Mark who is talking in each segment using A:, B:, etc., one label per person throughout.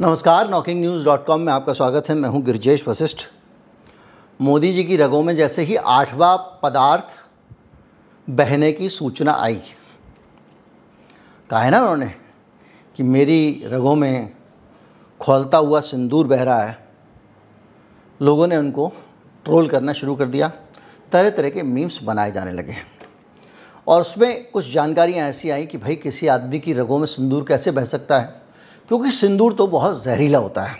A: नमस्कार, knocking-news.com में आपका स्वागत है। मैं हूं गिरिजेश वशिष्ठ। मोदी जी की रगों में जैसे ही 8वां पदार्थ बहने की सूचना आई, कहा है ना उन्होंने कि मेरी रगों में खौलता हुआ सिंदूर बह रहा है। लोगों ने उनको ट्रोल करना शुरू कर दिया, तरह तरह के मीम्स बनाए जाने लगे और उसमें कुछ जानकारियाँ ऐसी आई कि भाई किसी आदमी की रगों में सिंदूर कैसे बह सकता है, क्योंकि सिंदूर तो बहुत जहरीला होता है।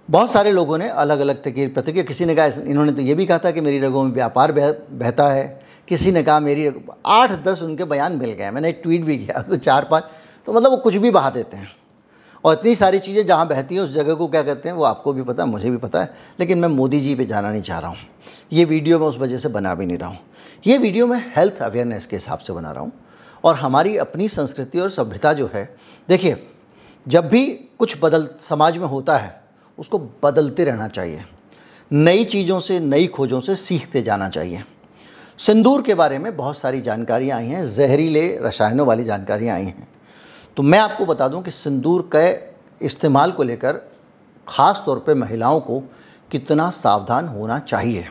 A: बहुत सारे लोगों ने अलग अलग तरह की प्रतिक्रिया, किसी ने कहा, इन्होंने तो ये भी कहा था कि मेरी रगों में व्यापार बहता है, किसी ने कहा मेरी 8-10 उनके बयान मिल गए। मैंने एक ट्वीट भी किया, तो 4-5, तो मतलब वो कुछ भी बहा देते हैं। और इतनी सारी चीज़ें जहाँ बहती हैं उस जगह को क्या कहते हैं वो आपको भी पता है, मुझे भी पता है, लेकिन मैं मोदी जी पे जाना नहीं चाह रहा हूँ। ये वीडियो मैं उस वजह से बना भी नहीं रहा हूँ। ये वीडियो मैं हेल्थ अवेयरनेस के हिसाब से बना रहा हूँ और हमारी अपनी संस्कृति और सभ्यता जो है, देखिए जब भी कुछ समाज में होता है उसको बदलते रहना चाहिए, नई चीज़ों से, नई खोजों से सीखते जाना चाहिए। सिंदूर के बारे में बहुत सारी जानकारियाँ आई हैं, जहरीले रसायनों वाली जानकारियाँ आई हैं। तो मैं आपको बता दूं कि सिंदूर के इस्तेमाल को लेकर ख़ास तौर पे महिलाओं को कितना सावधान होना चाहिए,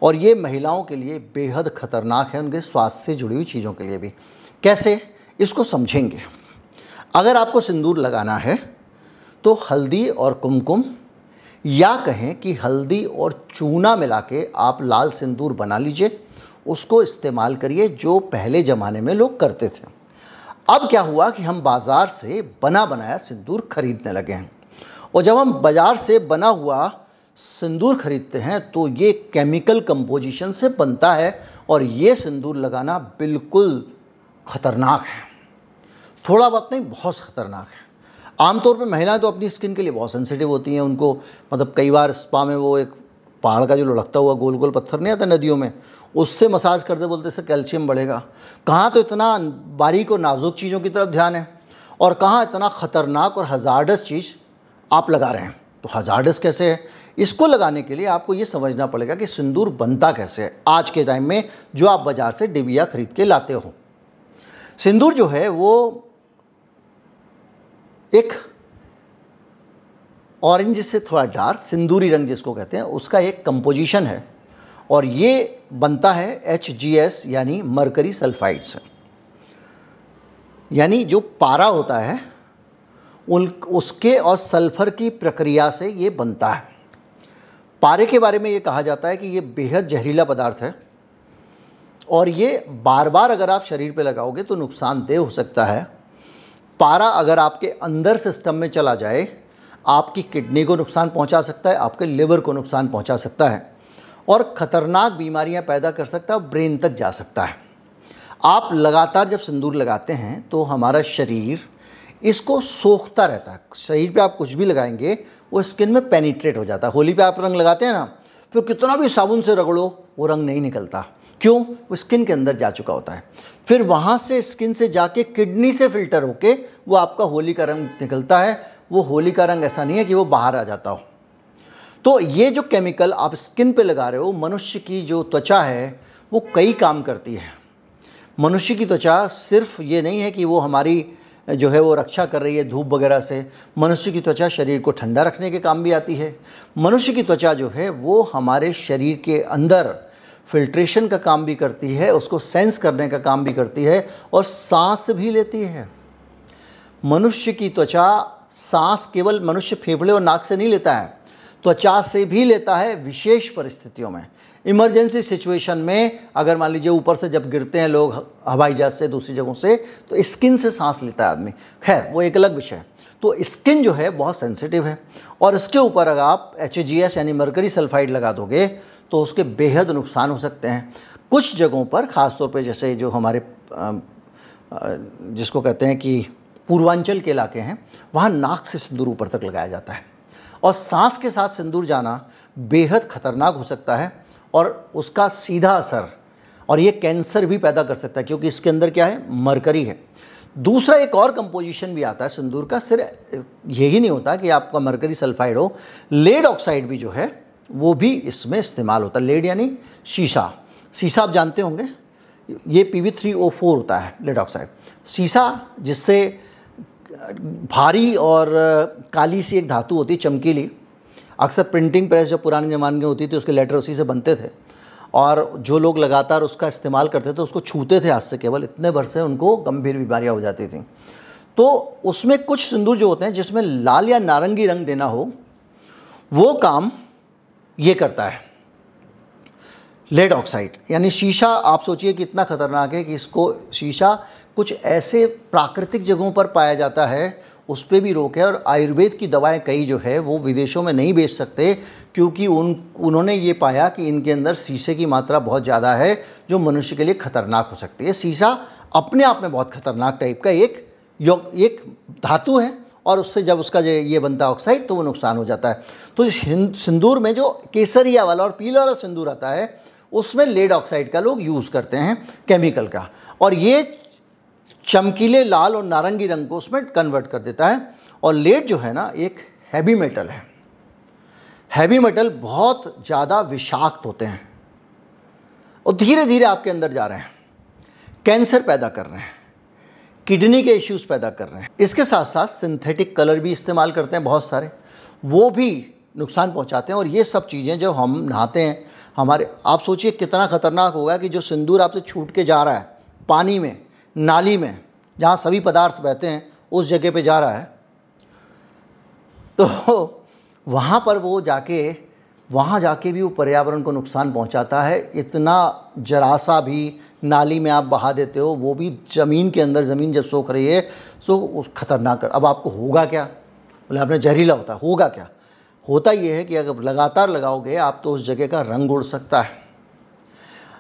A: और ये महिलाओं के लिए बेहद ख़तरनाक है, उनके स्वास्थ्य से जुड़ी हुई चीज़ों के लिए भी। कैसे, इसको समझेंगे। अगर आपको सिंदूर लगाना है तो हल्दी और कुमकुम, या कहें कि हल्दी और चूना मिला के आप लाल सिंदूर बना लीजिए, उसको इस्तेमाल करिए, जो पहले ज़माने में लोग करते थे। अब क्या हुआ कि हम बाज़ार से बना बनाया सिंदूर खरीदने लगे हैं, और जब हम बाज़ार से बना हुआ सिंदूर खरीदते हैं तो ये केमिकल कंपोजिशन से बनता है, और ये सिंदूर लगाना बिल्कुल ख़तरनाक है। थोड़ा बहुत नहीं, बहुत ख़तरनाक है। आमतौर पे महिलाएं तो अपनी स्किन के लिए बहुत सेंसिटिव होती हैं। उनको मतलब कई बार स्पा में वो एक पहाड़ का जो लुढ़कता हुआ गोल गोल पत्थर नहीं आता नदियों में, उससे मसाज करते, बोलते इससे कैल्शियम बढ़ेगा। कहाँ तो इतना बारीक और नाजुक चीज़ों की तरफ ध्यान है, और कहाँ इतना ख़तरनाक और हज़ार्डस चीज़ आप लगा रहे हैं। तो हज़ार्डस कैसे है, इसको लगाने के लिए आपको ये समझना पड़ेगा कि सिंदूर बनता कैसे है। आज के टाइम में जो आप बाज़ार से डिबिया खरीद के लाते हो, सिंदूर जो है वो एक ऑरेंज से थोड़ा डार्क सिंदूरी रंग जिसको कहते हैं, उसका एक कंपोजिशन है, और ये बनता है HGS यानी मरकरी सल्फाइड से। यानी जो पारा होता है उसके और सल्फर की प्रक्रिया से ये बनता है। पारे के बारे में ये कहा जाता है कि ये बेहद जहरीला पदार्थ है, और ये बार बार अगर आप शरीर पे लगाओगे तो नुकसानदेह हो सकता है। पारा अगर आपके अंदर सिस्टम में चला जाए, आपकी किडनी को नुकसान पहुंचा सकता है, आपके लिवर को नुकसान पहुंचा सकता है, और ख़तरनाक बीमारियां पैदा कर सकता है, ब्रेन तक जा सकता है। आप लगातार जब सिंदूर लगाते हैं तो हमारा शरीर इसको सोखता रहता है। शरीर पे आप कुछ भी लगाएंगे वो स्किन में पेनिट्रेट हो जाता है। होली पे आप रंग लगाते हैं ना, फिर कितना भी साबुन से रगड़ो वो रंग नहीं निकलता। क्यों? वो स्किन के अंदर जा चुका होता है। फिर वहाँ से स्किन से जाके किडनी से फिल्टर होके वो आपका होली का रंग निकलता है। वो होली का रंग ऐसा नहीं है कि वो बाहर आ जाता हो। तो ये जो केमिकल आप स्किन पे लगा रहे हो, मनुष्य की जो त्वचा है वो कई काम करती है। मनुष्य की त्वचा सिर्फ ये नहीं है कि वो हमारी जो है वो रक्षा कर रही है धूप वगैरह से। मनुष्य की त्वचा शरीर को ठंडा रखने के काम भी आती है। मनुष्य की त्वचा जो है वो हमारे शरीर के अंदर फिल्ट्रेशन का काम भी करती है, उसको सेंस करने का काम भी करती है, और सांस भी लेती है। मनुष्य की त्वचा सांस केवल मनुष्य फेफड़े और नाक से नहीं लेता है, त्वचा से भी लेता है विशेष परिस्थितियों में। इमरजेंसी सिचुएशन में अगर मान लीजिए ऊपर से जब गिरते हैं लोग हवाई जहाज से, दूसरी जगहों से, तो स्किन से सांस लेता है आदमी। खैर वो एक अलग विषय है। तो स्किन जो है बहुत सेंसिटिव है, और इसके ऊपर अगर आप HGS यानी मरकरी सल्फाइड लगा दोगे तो उसके बेहद नुकसान हो सकते हैं। कुछ जगहों पर ख़ासतौर पे जैसे जो हमारे जिसको कहते हैं कि पूर्वांचल के इलाके हैं, वहाँ नाक से सिंदूर ऊपर तक लगाया जाता है, और सांस के साथ सिंदूर जाना बेहद ख़तरनाक हो सकता है, और उसका सीधा असर, और ये कैंसर भी पैदा कर सकता है, क्योंकि इसके अंदर क्या है, मरकरी है। दूसरा एक और कंपोजिशन भी आता है सिंदूर का। सिर्फ यही नहीं होता कि आपका मरकरी सल्फाइड हो, लेड ऑक्साइड भी जो है वो भी इसमें इस्तेमाल होता है। लेड यानी शीशा। शीशा आप जानते होंगे, ये Pb3O4 होता है, लेड ऑक्साइड। शीशा जिससे भारी और काली सी एक धातु होती, चमकीली। अक्सर प्रिंटिंग प्रेस जो पुराने ज़माने में होती थी उसके लेटर उसी से बनते थे, और जो लोग लगातार उसका इस्तेमाल करते थे, उसको छूते थे हाथ से केवल, इतने भर से उनको गंभीर बीमारियाँ हो जाती थी। तो उसमें कुछ सिंदूर जो होते हैं जिसमें लाल या नारंगी रंग देना हो, वो काम ये करता है लेड ऑक्साइड, यानी शीशा। आप सोचिए कितना खतरनाक है कि इसको शीशा कुछ ऐसे प्राकृतिक जगहों पर पाया जाता है, उस पर भी रोक है। और आयुर्वेद की दवाएं कई जो है वो विदेशों में नहीं बेच सकते, क्योंकि उन्होंने ये पाया कि इनके अंदर शीशे की मात्रा बहुत ज़्यादा है, जो मनुष्य के लिए खतरनाक हो सकती है। शीशा अपने आप में बहुत खतरनाक टाइप का एक धातु है, और उससे जब उसका ये बनता है ऑक्साइड, तो वो नुकसान हो जाता है। तो सिंदूर में जो केसरिया वाला और पीला वाला सिंदूर आता है, उसमें लेड ऑक्साइड का लोग यूज़ करते हैं, केमिकल का, और ये चमकीले लाल और नारंगी रंग को उसमें कन्वर्ट कर देता है। और लेड जो है ना, एक हैवी मेटल है। हैवी मेटल बहुत ज़्यादा विषाक्त होते हैं और धीरे धीरे आपके अंदर जा रहे हैं, कैंसर पैदा कर रहे हैं, किडनी के इश्यूज़ पैदा कर रहे हैं। इसके साथ साथ सिंथेटिक कलर भी इस्तेमाल करते हैं बहुत सारे, वो भी नुकसान पहुंचाते हैं। और ये सब चीज़ें जब हम नहाते हैं हमारे, आप सोचिए कितना ख़तरनाक होगा कि जो सिंदूर आपसे छूट के जा रहा है पानी में, नाली में, जहाँ सभी पदार्थ बहते हैं, उस जगह पे जा रहा है, तो वहाँ जाके भी वो पर्यावरण को नुकसान पहुँचाता है। इतना जरा सा भी नाली में आप बहा देते हो, वो भी ज़मीन के अंदर, ज़मीन जब सोख रही है तो खतरनाक। अब आपको होगा क्या, बोले आपने जहरीला होता है, होगा क्या? होता ये है कि अगर लगातार लगाओगे आप, तो उस जगह का रंग उड़ सकता है,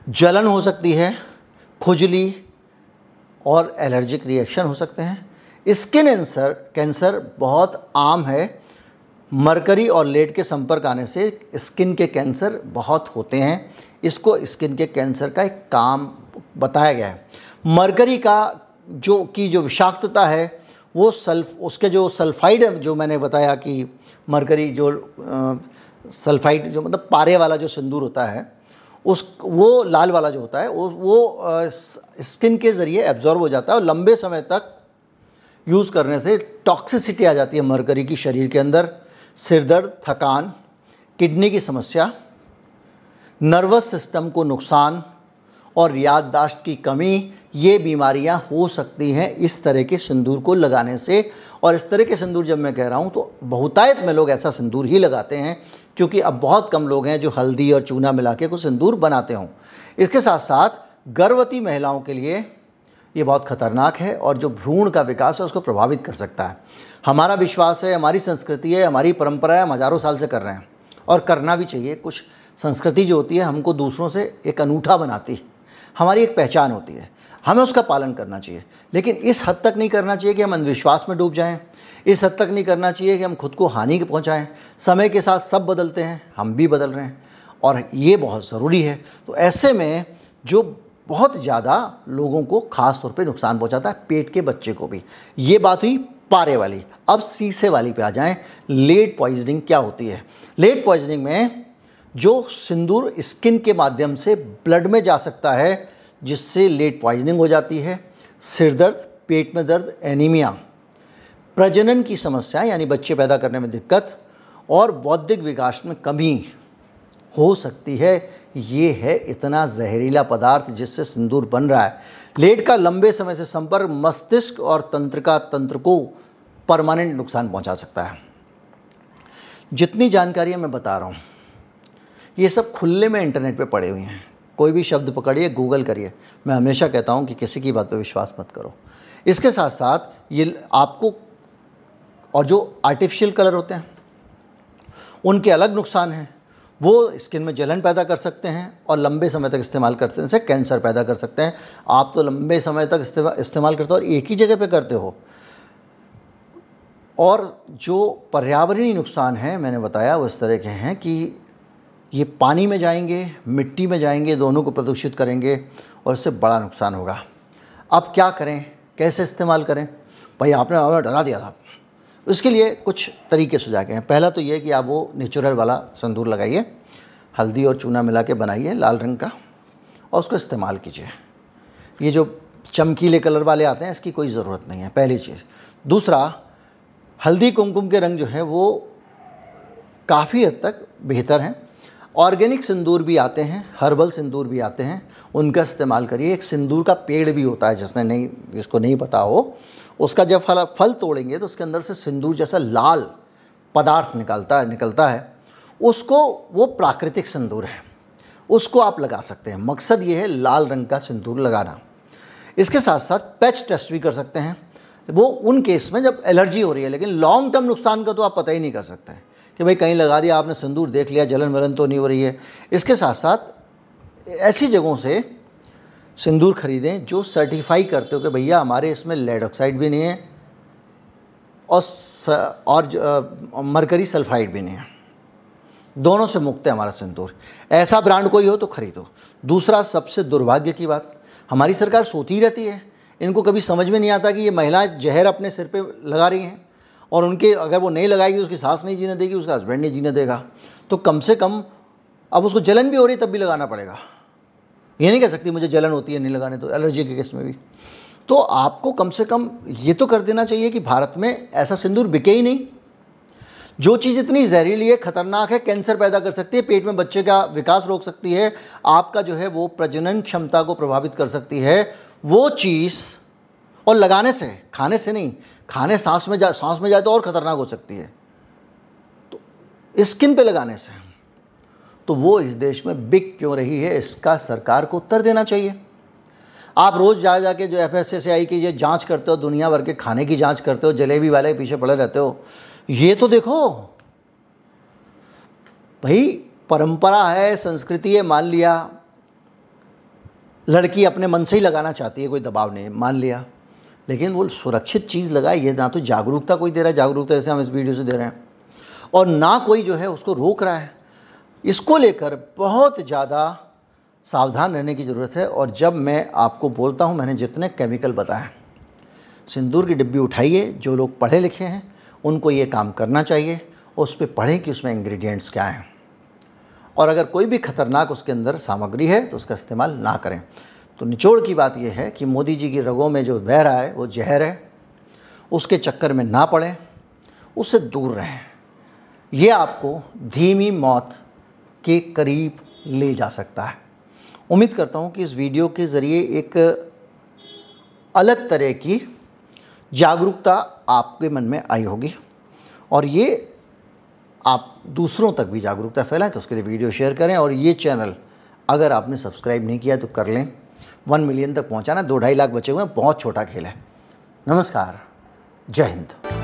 A: जलन हो सकती है, खुजली और एलर्जिक रिएक्शन हो सकते हैं। स्किन कैंसर बहुत आम है। मरकरी और लेड के संपर्क आने से स्किन के कैंसर बहुत होते हैं। इसको स्किन के कैंसर का एक काम बताया गया है। मरकरी का जो विषाक्तता है, वो उसके जो सल्फाइड है, जो मैंने बताया कि मरकरी जो सल्फाइड, जो मतलब पारे वाला जो सिंदूर होता है, वो लाल वाला जो होता है, वो स्किन के ज़रिए एब्जॉर्ब हो जाता है, और लंबे समय तक यूज़ करने से टॉक्सिसिटी आ जाती है मरकरी की शरीर के अंदर। सिर दर्द, थकान, किडनी की समस्या, नर्वस सिस्टम को नुकसान और याददाश्त की कमी, ये बीमारियां हो सकती हैं इस तरह के सिंदूर को लगाने से। और इस तरह के सिंदूर जब मैं कह रहा हूँ, तो बहुतायत में लोग ऐसा सिंदूर ही लगाते हैं, क्योंकि अब बहुत कम लोग हैं जो हल्दी और चूना मिला के कुछ सिंदूर बनाते हों। इसके साथ साथ गर्भवती महिलाओं के लिए ये बहुत खतरनाक है, और जो भ्रूण का विकास है उसको प्रभावित कर सकता है। हमारा विश्वास है, हमारी संस्कृति है, हमारी परंपरा है, हम हज़ारों साल से कर रहे हैं, और करना भी चाहिए। कुछ संस्कृति जो होती है हमको दूसरों से एक अनूठा बनाती है, हमारी एक पहचान होती है, हमें उसका पालन करना चाहिए। लेकिन इस हद तक नहीं करना चाहिए कि हम अंधविश्वास में डूब जाएं, इस हद तक नहीं करना चाहिए कि हम खुद को हानि पहुंचाएं। समय के साथ सब बदलते हैं, हम भी बदल रहे हैं, और ये बहुत ज़रूरी है। तो ऐसे में जो बहुत ज़्यादा लोगों को ख़ास तौर पे नुकसान पहुंचाता है, पेट के बच्चे को भी। ये बात हुई पारे वाली। अब शीशे वाली पे आ जाएं। लेड पॉइजनिंग क्या होती है? लेड पॉइजनिंग में जो सिंदूर स्किन के माध्यम से ब्लड में जा सकता है, जिससे लेड पॉइजनिंग हो जाती है। सिर दर्द, पेट में दर्द, एनीमिया, प्रजनन की समस्या यानी बच्चे पैदा करने में दिक्कत, और बौद्धिक विकास में कमी हो सकती है। ये है इतना जहरीला पदार्थ जिससे सिंदूर बन रहा है। लेड का लंबे समय से संपर्क मस्तिष्क और तंत्र को परमानेंट नुकसान पहुंचा सकता है। जितनी जानकारी मैं बता रहा हूँ, ये सब खुले में इंटरनेट पे पड़े हुए हैं। कोई भी शब्द पकड़िए, गूगल करिए। मैं हमेशा कहता हूँ कि किसी की बात पे विश्वास मत करो। इसके साथ साथ ये आपको, और जो आर्टिफिशियल कलर होते हैं उनके अलग नुकसान हैं। वो स्किन में जलन पैदा कर सकते हैं, और लंबे समय तक इस्तेमाल करने से कैंसर पैदा कर सकते हैं। आप तो लंबे समय तक इस्तेमाल करते हो और एक ही जगह पे करते हो। और जो पर्यावरणीय नुकसान हैं मैंने बताया, वो इस तरह के हैं कि ये पानी में जाएंगे, मिट्टी में जाएंगे, दोनों को प्रदूषित करेंगे, और इससे बड़ा नुकसान होगा। अब क्या करें, कैसे इस्तेमाल करें? भाई आपने डरा दिया था। उसके लिए कुछ तरीके सुझाए गए हैं। पहला तो ये कि आप वो नेचुरल वाला सिंदूर लगाइए, हल्दी और चूना मिला के बनाइए लाल रंग का, और उसको इस्तेमाल कीजिए। ये जो चमकीले कलर वाले आते हैं, इसकी कोई ज़रूरत नहीं है, पहली चीज़। दूसरा, हल्दी कुमकुम के रंग जो है वो काफ़ी हद तक बेहतर हैं। ऑर्गेनिक सिंदूर भी आते हैं, हर्बल सिंदूर भी आते हैं, उनका इस्तेमाल करिए। एक सिंदूर का पेड़ भी होता है, जिसको नहीं पता हो, उसका जब फल तोड़ेंगे तो उसके अंदर से सिंदूर जैसा लाल पदार्थ निकलता है, उसको वो प्राकृतिक सिंदूर है, उसको आप लगा सकते हैं। मकसद ये है लाल रंग का सिंदूर लगाना। इसके साथ साथ पैच टेस्ट भी कर सकते हैं, वो उन केस में जब एलर्जी हो रही है, लेकिन लॉन्ग टर्म नुकसान का तो आप पता ही नहीं कर सकते हैं कि भाई कहीं लगा दिया आपने सिंदूर, देख लिया जलन वलन तो नहीं हो रही है। इसके साथ साथ ऐसी जगहों से सिंदूर खरीदें जो सर्टिफाई करते हो कि भैया हमारे इसमें लेड ऑक्साइड भी नहीं है और मरकरी सल्फाइड भी नहीं है, दोनों से मुक्त है हमारा सिंदूर। ऐसा ब्रांड कोई हो तो खरीदो। दूसरा, सबसे दुर्भाग्य की बात, हमारी सरकार सोती रहती है, इनको कभी समझ में नहीं आता कि ये महिलाएं जहर अपने सिर पे लगा रही हैं और उनके अगर वो नहीं लगाएगी उसकी सास नहीं जीने देगी, उसका हस्बैंड नहीं जीने देगा। तो कम से कम अब उसको जलन भी हो रही है तब भी लगाना पड़ेगा। ये नहीं कह सकती मुझे जलन होती है नहीं लगाने, तो एलर्जी के केस में भी। तो आपको कम से कम ये तो कर देना चाहिए कि भारत में ऐसा सिंदूर बिके ही नहीं। जो चीज़ इतनी जहरीली है, खतरनाक है, कैंसर पैदा कर सकती है, पेट में बच्चे का विकास रोक सकती है, आपका जो है वो प्रजनन क्षमता को प्रभावित कर सकती है, वो चीज़, और लगाने से, खाने से नहीं, खाने सांस में जाए तो और ख़तरनाक हो सकती है, तो स्किन पे लगाने से, तो वो इस देश में बिक क्यों रही है, इसका सरकार को उत्तर देना चाहिए। आप रोज़ जाके जो FSSAI की ये जांच करते हो, दुनिया भर के खाने की जांच करते हो, जलेबी वाले के पीछे पड़े रहते हो, ये तो देखो भाई, परंपरा है, संस्कृति है, मान लिया लड़की अपने मन से ही लगाना चाहती है, कोई दबाव नहीं, मान लिया, लेकिन वो सुरक्षित चीज़ लगाए। ये ना तो जागरूकता कोई दे रहा है, जागरूकता जैसे हम इस वीडियो से दे रहे हैं, और ना कोई जो है उसको रोक रहा है। इसको लेकर बहुत ज़्यादा सावधान रहने की ज़रूरत है। और जब मैं आपको बोलता हूँ, मैंने जितने केमिकल बताए, सिंदूर की डिब्बी उठाइए, जो लोग पढ़े लिखे हैं उनको ये काम करना चाहिए, उस पर पढ़ें कि उसमें इंग्रेडिएंट्स क्या हैं, और अगर कोई भी खतरनाक उसके अंदर सामग्री है तो उसका इस्तेमाल ना करें। तो निचोड़ की बात यह है कि मोदी जी की रगों में जो बह रहा है वो जहर है, उसके चक्कर में ना पड़ें, उससे दूर रहें। ये आपको धीमी मौत के करीब ले जा सकता है। उम्मीद करता हूँ कि इस वीडियो के ज़रिए एक अलग तरह की जागरूकता आपके मन में आई होगी, और ये आप दूसरों तक भी जागरूकता फैलाएं। तो उसके लिए वीडियो शेयर करें, और ये चैनल अगर आपने सब्सक्राइब नहीं किया तो कर लें। 1 मिलियन तक पहुंचाना 2-2.5 लाख बचे हुए हैं, बहुत छोटा खेल है। नमस्कार, जय हिंद।